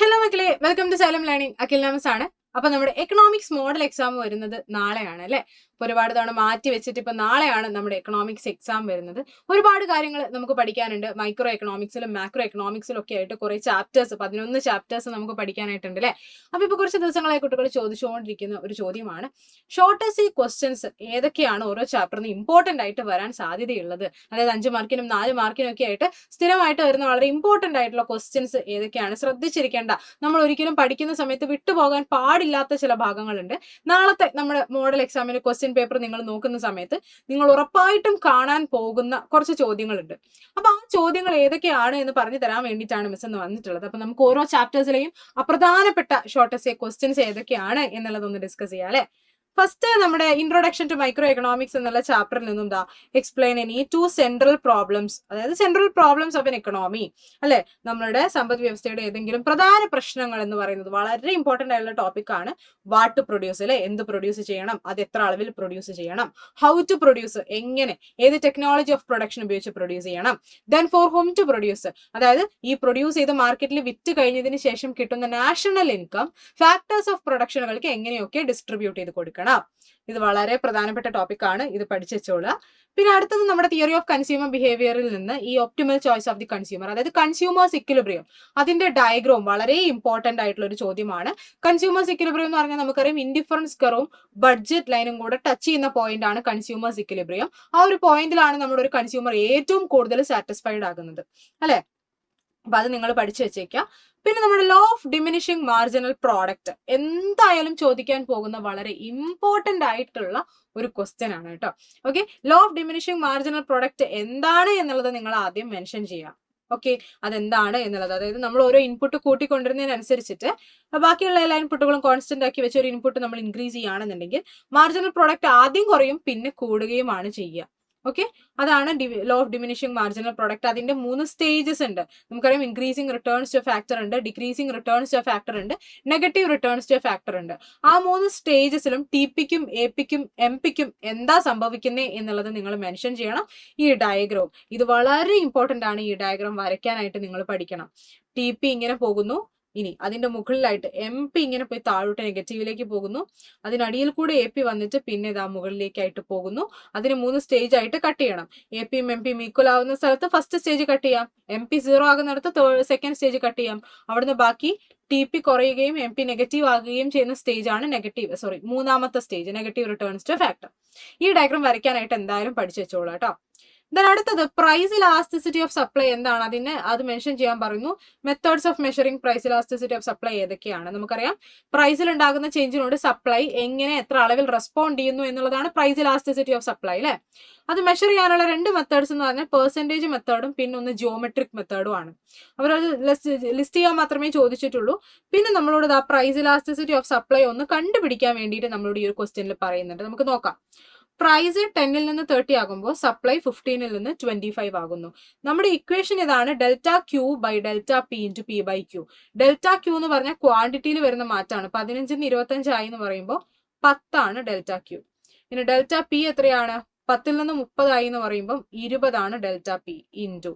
Hello മക്കളെ, welcome to Xylem learning. Akhil നാമസ് ആണ്. അപ്പൊ നമ്മുടെ എക്കണോമിക്സ് മോഡൽ എക്സാം വരുന്നത് നാളെയാണ് അല്ലെ. അപ്പൊ ഒരുപാട് തവണ മാറ്റി വെച്ചിട്ട് ഇപ്പൊ നാളെയാണ് നമ്മുടെ എക്കണോമിക്സ് എക്സാം വരുന്നത്. ഒരുപാട് കാര്യങ്ങൾ നമുക്ക് പഠിക്കാനുണ്ട്. മൈക്രോ എക്കണോമിക്സിലും മാക്രോ എക്കണോമിക്സിലും ഒക്കെ ആയിട്ട് കുറെ ചാപ്റ്റേഴ്സ്, 11 ചാപ്റ്റേഴ്സ് നമുക്ക് പഠിക്കാനായിട്ടുണ്ട് അല്ലെ. അപ്പൊ ഇപ്പൊ കുറച്ച് ദിവസങ്ങളായി കുട്ടികൾ ചോദിച്ചുകൊണ്ടിരിക്കുന്ന ഒരു ചോദ്യമാണ്, ഷോർട്ടസ്റ്റ് ക്വസ്റ്റ്യൻസ് ഏതൊക്കെയാണ് ഓരോ ചാപ്റ്ററിന് ഇമ്പോർട്ടന്റ് ആയിട്ട് വരാൻ സാധ്യതയുള്ളത്. അതായത് 5 മാർക്കിനും 4 മാർക്കിനും ഒക്കെ ആയിട്ട് സ്ഥിരമായിട്ട് വരുന്ന വളരെ ഇമ്പോർട്ടന്റ് ആയിട്ടുള്ള ക്വസ്റ്റ്യൻസ് ഏതൊക്കെയാണ്, ശ്രദ്ധിച്ചിരിക്കേണ്ട, നമ്മൾ ഒരിക്കലും പഠിക്കുന്ന സമയത്ത് വിട്ടുപോകാൻ പാടില്ലാത്ത ചില ഭാഗങ്ങളുണ്ട്. നാളത്തെ നമ്മുടെ മോഡൽ എക്സാമിന് ക്വസ്റ്റ്യൻ പേപ്പർ നിങ്ങൾ നോക്കുന്ന സമയത്ത് നിങ്ങൾ ഉറപ്പായിട്ടും കാണാൻ പോകുന്ന കുറച്ച് ചോദ്യങ്ങളുണ്ട്. അപ്പൊ ആ ചോദ്യങ്ങൾ ഏതൊക്കെയാണ് എന്ന് പറഞ്ഞു തരാൻ വേണ്ടിയിട്ടാണ് മിസ് എന്ന് വന്നിട്ടുള്ളത്. അപ്പൊ നമുക്ക് ഓരോ ചാപ്റ്റേഴ്സിലെയും അപ്രധാനപ്പെട്ട ഷോർട്ടസ്റ്റ് ക്വസ്റ്റ്യൻസ് ഏതൊക്കെയാണ് എന്നുള്ളതൊന്ന് ഡിസ്കസ് ചെയ്യാം അല്ലെ. ഫസ്റ്റ് നമ്മുടെ ഇൻട്രൊഡക്ഷൻ ടു മൈക്രോ എക്കണോമിക്സ് എന്നുള്ള ചാപ്റ്ററിൽ നിന്നും എക്സ്പ്ലെയിൻ എനി 2 സെൻട്രൽ പ്രോബ്ലംസ്, അതായത് central problems of N economy അല്ലെ. നമ്മുടെ സമ്പദ് വ്യവസ്ഥയുടെ ഏതെങ്കിലും പ്രധാന പ്രശ്നങ്ങൾ എന്ന് പറയുന്നത് വളരെ ഇമ്പോർട്ടന്റ് ആയിട്ടുള്ള ടോപ്പിക് ആണ്. വാട്ട് ടു പ്രൊഡ്യൂസ് അല്ലെ, എന്ത് പ്രൊഡ്യൂസ് ചെയ്യണം, അത് എത്ര അളവിൽ പ്രൊഡ്യൂസ് ചെയ്യണം, ഹൗ ടു പ്രൊഡ്യൂസ്, എങ്ങനെ, ഏത് ടെക്നോളജി ഓഫ് പ്രൊഡക്ഷൻ ഉപയോഗിച്ച് പ്രൊഡ്യൂസ് ചെയ്യണം, then for whom to produce, അതായത് ഈ പ്രൊഡ്യൂസ് ചെയ്ത് മാർക്കറ്റിൽ വിറ്റ് കഴിഞ്ഞതിന് ശേഷം കിട്ടുന്ന നാഷണൽ ഇൻകം ഫാക്ടേഴ്സ് ഓഫ് പ്രൊഡക്ഷനുകൾക്ക് എങ്ങനെയൊക്കെ ഡിസ്ട്രിബ്യൂട്ട് ചെയ്ത് കൊടുക്കണം. ഇത് വളരെ പ്രധാനപ്പെട്ട ടോപ്പിക് ആണ്, ഇത് പഠിച്ചു വെച്ചോളുക. പിന്നെ അടുത്തത് നമ്മുടെ തിയറി ഓഫ് കൺസ്യൂമർ ബിഹേവിയറിൽ നിന്ന് ഈ optimal choice of the consumer, അതായത് കൺസ്യൂമേഴ്സ് ഇക്വിലിബ്രിയം, അതിന്റെ ഡയഗ്രാം വളരെ ഇമ്പോർട്ടന്റ് ആയിട്ടുള്ള ഒരു ചോദ്യമാണ്. കൺസ്യൂമേഴ്സ് ഇക്വിലിബ്രിയം എന്ന് പറഞ്ഞാൽ നമുക്കറിയാം ഇൻഡിഫറൻസ് കർവും ബഡ്ജറ്റ് ലൈനും കൂടെ ടച്ച് ചെയ്യുന്ന പോയിന്റ് ആണ് കൺസ്യൂമേഴ്സ് ഇക്വിലിബ്രിയം. ആ ഒരു പോയിന്റിലാണ് നമ്മുടെ ഒരു കൺസ്യൂമർ ഏറ്റവും കൂടുതൽ സാറ്റിസ്ഫൈഡ് ആകുന്നത് അല്ലെ. അപ്പൊ അത് നിങ്ങൾ പഠിച്ചു വെച്ചേക്കാം. പിന്നെ നമ്മുടെ law of diminishing marginal product എന്തായാലും ചോദിക്കാൻ പോകുന്ന വളരെ ഇമ്പോർട്ടന്റ് ആയിട്ടുള്ള ഒരു ക്വസ്റ്റ്യൻ ആണ് കേട്ടോ. Okay, law of diminishing marginal product എന്താണ് എന്നുള്ളത് നിങ്ങൾ ആദ്യം മെൻഷൻ ചെയ്യാം. ഓക്കെ, അതെന്താണ് എന്നുള്ളത്, അതായത് നമ്മൾ ഓരോ ഇൻപുട്ട് കൂട്ടിക്കൊണ്ടിരുന്നതിനനുസരിച്ചിട്ട് ബാക്കിയുള്ള എല്ലാ ഇൻപുട്ടുകളും കോൺസ്റ്റന്റ് ആക്കി വെച്ച ഒരു ഇൻപുട്ട് നമ്മൾ ഇൻക്രീസ് ചെയ്യുകയാണെന്നുണ്ടെങ്കിൽ മാർജിനൽ പ്രോഡക്റ്റ് ആദ്യം കുറയും പിന്നെ കൂടുകയുമാണ് ചെയ്യുക. ഓക്കെ, അതാണ് law of diminishing marginal product. അതിന്റെ 3 സ്റ്റേജസ് ഉണ്ട്. നമുക്കറിയാം ഇൻക്രീസിങ് റിട്ടേൺസ് ടു ഫാക്ടർ ഉണ്ട്, ഡിക്രീസിങ് റിട്ടേൺസ് ടു ഫാക്ടർ ഉണ്ട്, നെഗറ്റീവ് റിട്ടേൺസ് ടു ഫാക്ടർ ഉണ്ട്. ആ 3 സ്റ്റേജസിലും ടി പിക്കും എ പിക്കും എം പിക്കും എന്താ സംഭവിക്കുന്നത് എന്നുള്ളത് നിങ്ങൾ മെൻഷൻ ചെയ്യണം ഈ ഡയഗ്രാം. ഇത് വളരെ ഇമ്പോർട്ടന്റ് ആണ്, ഈ ഡയഗ്രാം വരയ്ക്കാനായിട്ട് നിങ്ങൾ പഠിക്കണം. ടി പി ഇങ്ങനെ പോകുന്നു, ഇനി അതിന്റെ മുകളിലായിട്ട് എം പി ഇങ്ങനെ പോയി താഴോട്ട് നെഗറ്റീവിലേക്ക് പോകുന്നു, അതിനടിയിൽ കൂടെ എ പി വന്നിട്ട് പിന്നെ ഇതാ മുകളിലേക്കായിട്ട് പോകുന്നു. അതിന് 3 സ്റ്റേജ് ആയിട്ട് കട്ട് ചെയ്യണം. എ പിയും എം പിയും ഈക്വൽ ആവുന്ന സ്ഥലത്ത് ഫസ്റ്റ് സ്റ്റേജ് കട്ട് ചെയ്യാം, എം പി 0 ആകുന്നിടത്ത് സെക്കൻഡ് സ്റ്റേജ് കട്ട് ചെയ്യാം. അവിടുന്ന് ബാക്കി ടി പി കുറയുകയും എം പി നെഗറ്റീവ് ആകുകയും ചെയ്യുന്ന സ്റ്റേജ് ആണ് മൂന്നാമത്തെ stage, negative returns to factor. ഈ ഡയഗ്രാം വരയ്ക്കാനായിട്ട് എന്തായാലും പഠിച്ചു വെച്ചോളൂ കേട്ടോ. ദെൻ അടുത്തത് പ്രൈസ് ഇലാസ്റ്റിസിറ്റി ഓഫ് സപ്ലൈ എന്താണ്, അത് മെൻഷൻ ചെയ്യാൻ പറയുന്നു. Methods of measuring price elasticity of supply ഏതൊക്കെയാണ്? നമുക്കറിയാം പ്രൈസിൽ ഉണ്ടാകുന്ന ചേഞ്ചിനോട് സപ്ലൈ എങ്ങനെ എത്ര അളവിൽ റെസ്പോണ്ട് ചെയ്യുന്നു എന്നുള്ളതാണ് പ്രൈസ് ഇലാസ്റ്റിസിറ്റി ഓഫ് സപ്ലൈ അല്ലെ. അത് മെഷർ ചെയ്യാനുള്ള 2 മെത്തേഡ്സ് എന്ന് പറഞ്ഞാൽ പെർസെൻറ്റേജ് മെത്തേഡും പിന്നെ ഒന്ന് ജിയോമെട്രിക് മെത്തേഡും ആണ്. അവരത് ലിസ്റ്റ് ചെയ്യാൻ മാത്രമേ ചോദിച്ചിട്ടുള്ളൂ. പിന്നെ നമ്മളോട് ആ പ്രൈസ് ഇലാസ്റ്റിസിറ്റി ഓഫ് സപ്ലൈ ഒന്ന് കണ്ടുപിടിക്കാൻ വേണ്ടിയിട്ട് നമ്മളോട് ഈ ഒരു ക്വസ്റ്റ്യനിൽ പറയുന്നുണ്ട്. നമുക്ക് നോക്കാം. പ്രൈസ് 10ൽ നിന്ന് 30 ആകുമ്പോൾ സപ്ലൈ 15ൽ നിന്ന് 25 ആകുന്നു. നമ്മുടെ ഇക്വേഷൻ ഇതാണ്, delta Q by delta P into P by Q. Delta Q എന്ന് പറഞ്ഞാൽ ക്വാണ്ടിറ്റിയിൽ വരുന്ന മാറ്റമാണ്. 15ന് 25 ആയി എന്ന് പറയുമ്പോൾ 10 ആണ് ഡെൽറ്റ ക്യൂ. പിന്നെ ഡെൽറ്റ പി എത്രയാണ്? 10ൽ നിന്ന് 30 ആയി എന്ന് പറയുമ്പോൾ 20 ആണ് ഡെൽറ്റ പി ഇൻറ്റു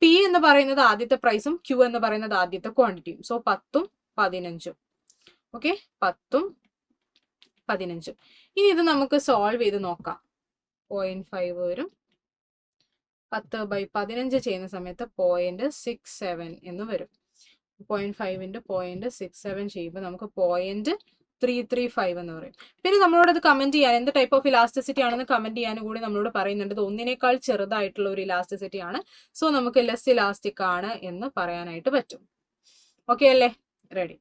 പി എന്ന് പറയുന്നത് ആദ്യത്തെ പ്രൈസും ക്യൂ എന്ന് പറയുന്നത് ആദ്യത്തെ ക്വാണ്ടിറ്റിയും. സോ 10ഉം 15ഉം. ഓക്കെ, 10ഉം 15. ഇനി ഇത് നമുക്ക് സോൾവ് ചെയ്ത് നോക്കാം. 0.5 വരും. 10/15 ചെയ്യുന്ന സമയത്ത് 0.67 എന്ന് വരും. 0.5 × 0.67 ചെയ്യുമ്പോൾ നമുക്ക് 0.335 എന്ന് പറയും. പിന്നെ നമ്മളോട് അത് കമന്റ് ചെയ്യാൻ, എന്ത് ടൈപ്പ് ഓഫ് ഇലാസ്റ്റിസിറ്റി ആണെന്ന് കമന്റ് ചെയ്യാനും കൂടി നമ്മളോട് പറയുന്നുണ്ട്. ഇത് ഒന്നിനേക്കാൾ ചെറുതായിട്ടുള്ള ഒരു ഇലാസ്റ്റിസിറ്റി ആണ്. സോ നമുക്ക് ലെസ് ഇലാസ്റ്റിക് ആണ് എന്ന് പറയാനായിട്ട് പറ്റും. ഓക്കെ അല്ലേ? റെഡി.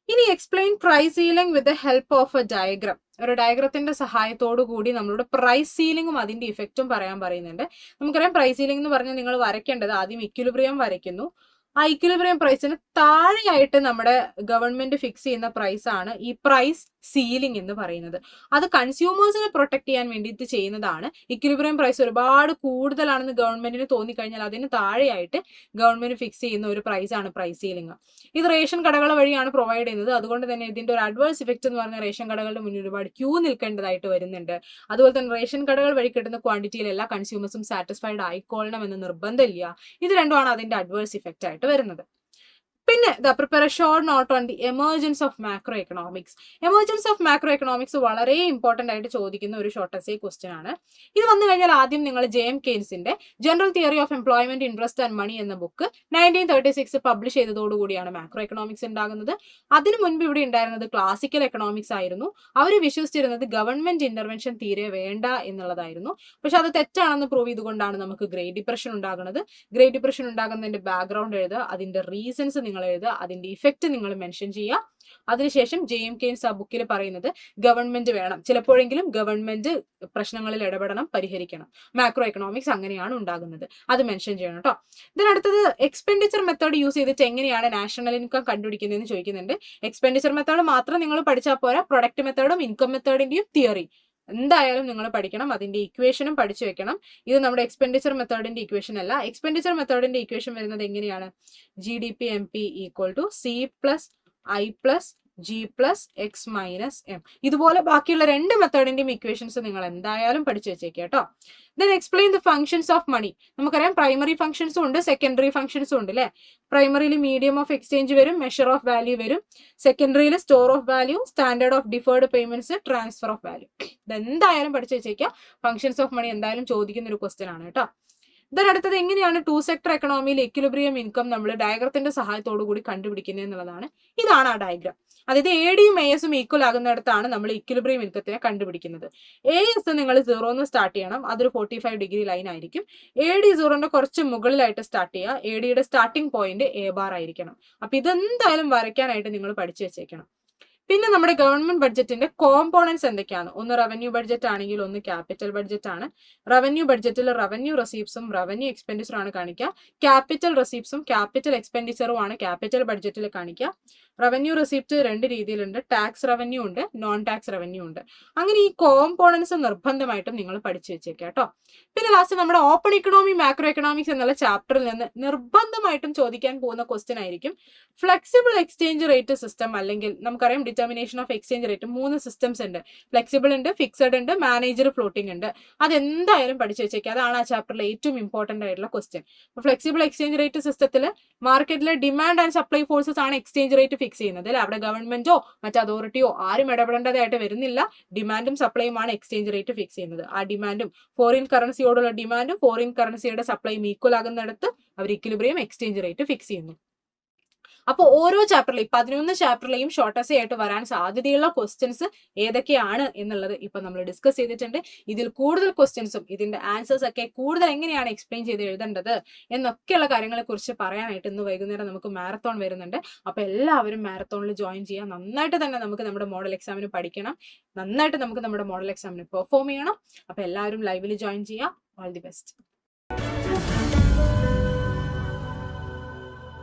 ഇനി explain price ceiling with the help of a diagram. ഒരു ഡയഗ്രത്തിന്റെ സഹായത്തോടു കൂടി നമ്മളോട് പ്രൈസ് സീലിംഗും അതിന്റെ ഇഫക്റ്റും പറയാൻ പറയുന്നുണ്ട്. നമുക്കറിയാം പ്രൈസ് സീലിംഗ് എന്ന് പറഞ്ഞാൽ നിങ്ങൾ വരയ്ക്കേണ്ടത് ആദ്യം ഇക്വിലിബ്രിയം വരയ്ക്കുന്നു. ആ ഇക്വിലിബ്രിയം പ്രൈസിന് താഴെയായിട്ട് നമ്മുടെ ഗവൺമെന്റ് ഫിക്സ് ചെയ്യുന്ന പ്രൈസ് ആണ് ഈ പ്രൈസ് സീലിംഗ് എന്ന് പറയുന്നത്. അത് കൺസ്യൂമേഴ്സിനെ പ്രൊട്ടക്ട് ചെയ്യാൻ വേണ്ടിയിട്ട് ചെയ്യുന്നതാണ്. ഇക്വിലിബ്രിയം പ്രൈസ് ഒരുപാട് കൂടുതലാണെന്ന് ഗവൺമെന്റിന് തോന്നിക്കഴിഞ്ഞാൽ അതിന് താഴെയായിട്ട് ഗവൺമെന്റ് ഫിക്സ് ചെയ്യുന്ന ഒരു പ്രൈസ് ആണ് പ്രൈസ് സീലിംഗ്. ഇത് റേഷൻ കടകൾ വഴിയാണ് പ്രൊവൈഡ് ചെയ്യുന്നത്. അതുകൊണ്ട് തന്നെ ഇതിന്റെ ഒരു അഡ്വേഴ്സ് ഇഫക്റ്റ് എന്ന് പറഞ്ഞാൽ റേഷൻ കടകളുടെ മുന്നിൽ ഒരുപാട് ക്യൂ നിൽക്കേണ്ടതായിട്ട് വരുന്നുണ്ട്. അതുപോലെ തന്നെ റേഷൻ കടകൾ വഴി കിട്ടുന്ന ക്വാണ്ടിറ്റിയിൽ എല്ലാ കൺസ്യൂമേഴ്സും സാറ്റിസ്ഫൈഡ് ആയിക്കൊള്ളണം എന്ന് നിർബന്ധമില്ല. ഇത് രണ്ടുമാണ് അതിന്റെ അഡ്വേഴ്സ് ഇഫക്റ്റ് ആയിട്ട് വരുന്നത്. പിന്നെ prepare A short note on the emergence of macro economics. Emergence of macro economics വളരെ ഇമ്പോർട്ടന്റ് ആയിട്ട് ചോദിക്കുന്ന ഒരു ഷോർട്ട് എസ്സേ ക്വസ്റ്റ്യൻ ആണ്. ഇത് വന്നു കഴിഞ്ഞാൽ ആദ്യം നിങ്ങൾ ജെഎം കെയ്ൻസിന്റെ general theory of employment, interest and money എന്ന ബുക്ക് 1936 പബ്ലിഷ് ചെയ്തതോടുകൂടിയാണ് മാക്രോ എക്കണോമിക്സ് ഉണ്ടാകുന്നത്. അതിനു മുൻപ് ഇവിടെ ഉണ്ടായിരുന്നത് ക്ലാസിക്കൽ എക്കണോമിക്സ് ആയിരുന്നു. അവർ വിശ്വസിച്ചിരുന്നത് ഗവൺമെന്റ് ഇന്റർവെൻഷൻ തീരെ വേണ്ട എന്നുള്ളതായിരുന്നു. പക്ഷെ അത് തെറ്റാണെന്ന് പ്രൂവ് ചെയ്തുകൊണ്ടാണ് നമുക്ക് ഗ്രേറ്റ് ഡിപ്രഷൻ ഉണ്ടാകുന്നത്. ഗ്രേറ്റ് ഡിപ്രഷൻ ഉണ്ടാകുന്നതിന്റെ ബാക്ക്ഗ്രൗണ്ട് എഴുതുക, അതിന്റെ റീസൺസ് നിങ്ങൾ എഴുതുക, അതിന്റെ ഇഫക്റ്റ് നിങ്ങൾ മെൻഷൻ ചെയ്യുക. അതിനുശേഷം ജെഎം കെയ്ൻസ് ആ ബുക്കിൽ പറയുന്നത് ഗവൺമെന്റ് വേണം, ചിലപ്പോഴെങ്കിലും ഗവൺമെന്റ് പ്രശ്നങ്ങളിൽ ഇടപെടണം, പരിഹരിക്കണം. മാക്രോ എക്കണോമിക്സ് അങ്ങനെയാണ് ഉണ്ടാകുന്നത്, അത് മെൻഷൻ ചെയ്യണം കേട്ടോ. ഇതിനടുത്തത് എക്സ്പെൻഡിച്ചർ മെത്തേഡ് യൂസ് ചെയ്തിട്ട് എങ്ങനെയാണ് നാഷണൽ ഇൻകം കണ്ടുപിടിക്കുന്നതെന്ന് ചോദിക്കുന്നുണ്ട്. എക്സ്പെൻഡിച്ചർ മെത്തേഡ് മാത്രം നിങ്ങൾ പഠിച്ചാൽ പോരാ, പ്രൊഡക്റ്റ് മെത്തേഡും ഇൻകം മെത്തേഡിന്റെയും തിയറി എന്തായാലും നിങ്ങൾ പഠിക്കണം, അതിന്റെ ഇക്വേഷനും പഠിച്ചു വെക്കണം. ഇത് നമ്മുടെ എക്സ്പെൻഡിച്ചർ മെത്തേഡിന്റെ ഇക്വേഷൻ അല്ല. എക്സ്പെൻഡിച്ചർ മെത്തേഡിന്റെ ഇക്വേഷൻ വരുന്നത് എങ്ങനെയാണ്? GDP/MP = C+I+G+X-M. ഇതുപോലെ ബാക്കിയുള്ള രണ്ട് മെത്തേഡിന്റെയും ഇക്വേഷൻസ് നിങ്ങൾ എന്തായാലും പഠിച്ചു വെച്ചേക്കുക കേട്ടോ. Then explain the functions of money. നമുക്കറിയാം പ്രൈമറി ഫംഗ്ഷൻസും ഉണ്ട്, സെക്കൻഡറി ഫംഗ്ഷൻസും ഉണ്ട് അല്ലെ. പ്രൈമറിയിൽ മീഡിയം ഓഫ് എക്സ്ചേഞ്ച് വരും, മെഷർ ഓഫ് വാല്യൂ വരും. സെക്കൻഡറിയിൽ store of value, standard of deferred payments, transfer of value. ഇതെന്തായാലും പഠിച്ചു വെച്ചേക്കുക. ഫംഗ്ഷൻസ് ഓഫ് മണി എന്തായാലും ചോദിക്കുന്ന ഒരു ക്വസ്റ്റ്യൻ ആണ് കേട്ടോ. അടുത്തത് എങ്ങനെയാണ് ടു സെക്ടർ എക്കണോമിയിൽ എക്വിലിബ്രിയം ഇൻകം നമ്മൾ ഡയഗ്രത്തിന്റെ സഹായത്തോടു കൂടി കണ്ടുപിടിക്കുന്നത് എന്നുള്ളതാണ്. ഇതാണ് ആ ഡയഗ്രാം. അതായത് ADയും ASഉം ഈക്വൽ ആകുന്നിടത്താണ് നമ്മൾ ഇക്വിലിബ്രിയം ഇൻകത്തിനെ കണ്ടുപിടിക്കുന്നത്. AS നിങ്ങൾ 0 സ്റ്റാർട്ട് ചെയ്യണം, അതൊരു 45 ഡിഗ്രി ലൈൻ ആയിരിക്കും. AD 0ന്റെ കുറച്ച് മുകളിലായിട്ട് സ്റ്റാർട്ട് ചെയ്യുക. ADയുടെ സ്റ്റാർട്ടിംഗ് പോയിന്റ് A ബാർ ആയിരിക്കണം. അപ്പൊ ഇതെന്തായാലും വരയ്ക്കാനായിട്ട് നിങ്ങൾ പഠിച്ചു വെച്ചേക്കണം. പിന്നെ നമ്മുടെ ഗവൺമെന്റ് ബഡ്ജറ്റിന്റെ കോമ്പോണൻസ് എന്തൊക്കെയാണ്? ഒന്ന് റവന്യൂ ബഡ്ജറ്റ് ആണെങ്കിൽ ഒന്ന് ക്യാപിറ്റൽ ബഡ്ജറ്റ് ആണ്. റവന്യൂ ബഡ്ജറ്റിൽ റവന്യൂ റെസീപ്സും റവന്യൂ എക്സ്പെൻഡിച്ചറും ആണ് കാണിക്കുക. ക്യാപിറ്റൽ റെസീപ്സും ക്യാപിറ്റൽ എക്സ്പെൻഡിച്ചറും ആണ് ക്യാപിറ്റൽ ബഡ്ജറ്റിൽ കാണിക്കുക. റവന്യൂ റെസീപ്റ്റ് രണ്ട് രീതിയിലുണ്ട്, ടാക്സ് റവന്യൂ ഉണ്ട്, നോൺ ടാക്സ് റവന്യൂ ഉണ്ട്. അങ്ങനെ ഈ കോമ്പോണൻസ് നിർബന്ധമായിട്ടും നിങ്ങൾ പഠിച്ചു വെച്ചേക്കാം കേട്ടോ. പിന്നെ ലാസ്റ്റ് നമ്മുടെ ഓപ്പൺ ഇക്കണോമി മാക്രോ എക്കണോമിക്സ് എന്നുള്ള ചാപ്റ്ററിൽ നിന്ന് നിർബന്ധമായിട്ടും ചോദിക്കാൻ പോകുന്ന ക്വസ്റ്റ്യൻ ആയിരിക്കും ഫ്ലെക്സിബിൾ എക്സ്ചേഞ്ച് റേറ്റ് സിസ്റ്റം, അല്ലെങ്കിൽ നമുക്കറിയാം determination of exchange rate. 3 systems ഉണ്ട്, ഫ്ലെക്സിബിൾ ഉണ്ട്, ഫിക്സഡ് ഉണ്ട്, മാനേജർ ഫ്ലോട്ടിംഗ് ഉണ്ട്. അതെന്തായാലും പഠിച്ചു വെച്ചേക്കാം. അതാണ് ആ ചാപ്റ്ററിലെ ഏറ്റവും ഇമ്പോർട്ടന്റ് ആയിട്ടുള്ള ക്വസ്റ്റ്യൻ. ഫ്ലെക്സിബിൾ എക്സ്ചേഞ്ച് റേറ്റ് സിസ്റ്റത്തിൽ മാർക്കറ്റിലെ ഡിമാൻഡ് ആൻഡ് സപ്ലൈ ഫോഴ്സസ് ആണ് എക്സ്ചേഞ്ച് റേറ്റ് ഫിക്സ് ചെയ്യുന്നത് അല്ലെ. അവിടെ ഗവൺമെന്റോ മറ്റ് അതോറിറ്റിയോ ആരും ഇടപെടേണ്ടതായിട്ട് വരുന്നില്ല. ഡിമാൻഡും സപ്ലൈയുമാണ് എക്സ്ചേഞ്ച് റേറ്റ് ഫിക്സ് ചെയ്യുന്നത്. ആ ഡിമാൻഡും ഫോറിൻ കറൻസിയോടുള്ള ഡിമാൻഡും ഫോറിൻ കറൻസിയുടെ സപ്ലൈയും ഈക്വൽ ആകുന്നിടത്ത് അവർ ഇക്വിലിബ്രിയം എക്സ്ചേഞ്ച് റേറ്റ് ഫിക്സ് ചെയ്യുന്നു. അപ്പോൾ ഓരോ ചാപ്റ്ററിലെയും 11 ചാപ്റ്ററിലെയും ഷോർട്ട് എസ്സേ ആയിട്ട് വരാൻ സാധ്യതയുള്ള ക്വസ്റ്റ്യൻസ് ഏതൊക്കെയാണ് എന്നുള്ളത് ഇപ്പൊ നമ്മൾ ഡിസ്കസ് ചെയ്തിട്ടുണ്ട്. ഇതിൽ കൂടുതൽ ക്വസ്റ്റ്യൻസും ഇതിന്റെ ആൻസേഴ്സ് ഒക്കെ കൂടുതൽ എങ്ങനെയാണ് എക്സ്പ്ലെയിൻ ചെയ്ത് എഴുതേണ്ടത് എന്നൊക്കെയുള്ള കാര്യങ്ങളെ കുറിച്ച് പറയാനായിട്ട് ഇന്ന് വൈകുന്നേരം നമുക്ക് മാരത്തോൺ വരുന്നുണ്ട്. അപ്പൊ എല്ലാവരും മാരത്തോണിൽ ജോയിൻ ചെയ്യാം. നന്നായിട്ട് തന്നെ നമുക്ക് നമ്മുടെ മോഡൽ എക്സാമിന് പഠിക്കണം, നന്നായിട്ട് നമുക്ക് നമ്മുടെ മോഡൽ എക്സാമിന് പെർഫോം ചെയ്യണം. അപ്പൊ എല്ലാവരും ലൈവിൽ ജോയിൻ ചെയ്യാം. All the best.